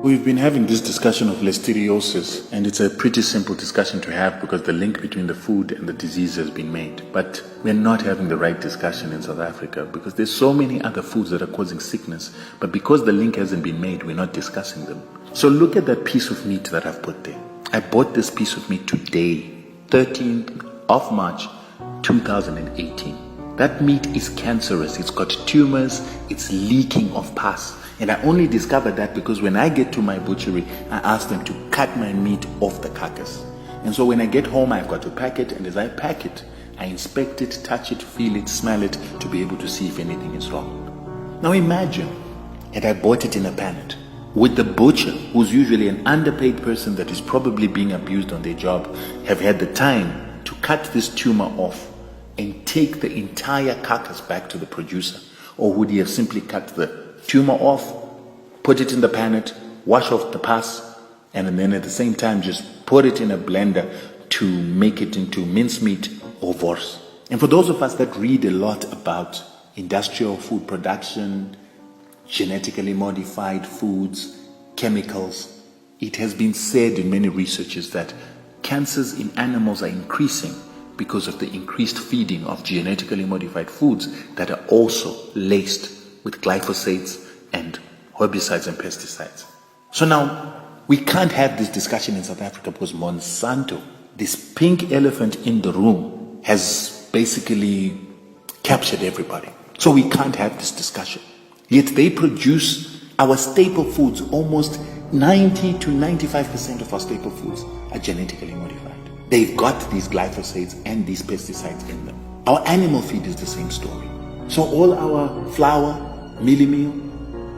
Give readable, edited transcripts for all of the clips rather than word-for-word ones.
We've been having this discussion of listeriosis, and it's a pretty simple discussion to have because the link between the food and the disease has been made. But we're not having the right discussion in South Africa because there's so many other foods that are causing sickness, but because the link hasn't been made, we're not discussing them. So look at that piece of meat that I've put there. I bought this piece of meat today, 13th of March, 2018. That meat is cancerous. It's got tumors. It's leaking of pus. And I only discovered that because when I get to my butchery, I ask them to cut my meat off the carcass. And so when I get home, I've got to pack it. And as I pack it, I inspect it, touch it, feel it, smell it to be able to see if anything is wrong. Now imagine, and I bought it in a pallet, with the butcher, who's usually an underpaid person that is probably being abused on their job, have had the time to cut this tumor off and take the entire carcass back to the producer? Or would he have simply cut the tumor off, put it in the pallet, wash off the pus, and then at the same time just put it in a blender to make it into mincemeat or wors? And for those of us that read a lot about industrial food production, genetically modified foods, chemicals, it has been said in many researches that cancers in animals are increasing because of the increased feeding of genetically modified foods that are also laced with glyphosates and herbicides and pesticides. So now, we can't have this discussion in South Africa because Monsanto, this pink elephant in the room, has basically captured everybody. So we can't have this discussion. Yet they produce our staple foods. Almost 90 to 95% of our staple foods are genetically modified. They've got these glyphosates and these pesticides in them. Our animal feed is the same story. So all our flour, mealie meal,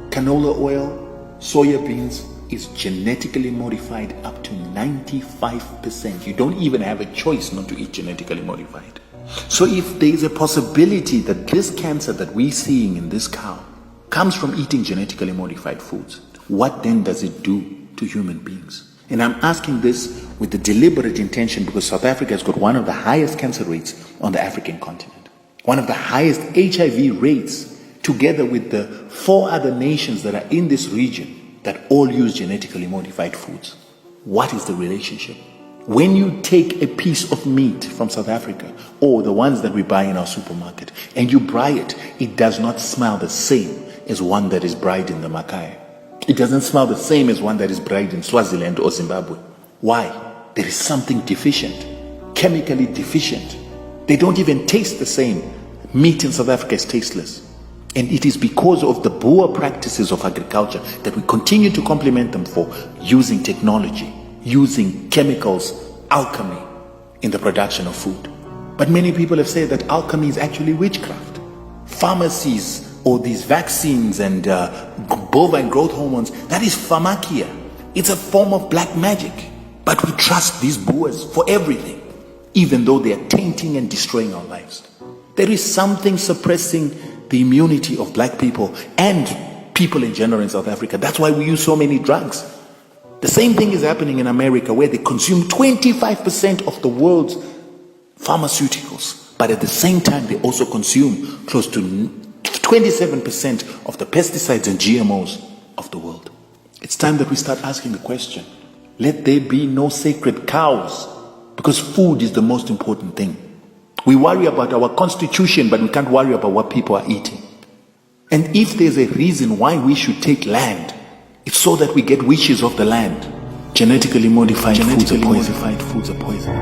canola oil, soya beans is genetically modified up to 95%. You don't even have a choice not to eat genetically modified. So if there is a possibility that this cancer that we're seeing in this cow comes from eating genetically modified foods, what then does it do to human beings? And I'm asking this with the deliberate intention because South Africa has got one of the highest cancer rates on the African continent, one of the highest HIV rates, together with the 4 other nations that are in this region that all use genetically modified foods. What is the relationship? When you take a piece of meat from South Africa, or the ones that we buy in our supermarket, and you braai it, it does not smell the same as one that is braaied in the Makai. It doesn't smell the same as one that is braaied in Swaziland or Zimbabwe. Why? There is something deficient, chemically deficient. They don't even taste the same. Meat in South Africa is tasteless. And it is because of the Boer practices of agriculture that we continue to compliment them for using technology, using chemicals, alchemy in the production of food. But many people have said that alchemy is actually witchcraft. Pharmacies or these vaccines and bovine growth hormones, that is pharmakia. It's a form of black magic. But we trust these Boers for everything, even though they are tainting and destroying our lives. There is something suppressing the immunity of black people and people in general in South Africa. That's why we use so many drugs. The same thing is happening in America, where they consume 25% of the world's pharmaceuticals, but at the same time they also consume close to 27% of the pesticides and GMOs of the world. It's time that we start asking the question, let there be no sacred cows, because food is the most important thing. We worry about our constitution, but we can't worry about what people are eating. And if there's a reason why we should take land, it's so that we get wishes of the land. Genetically modified foods are poison.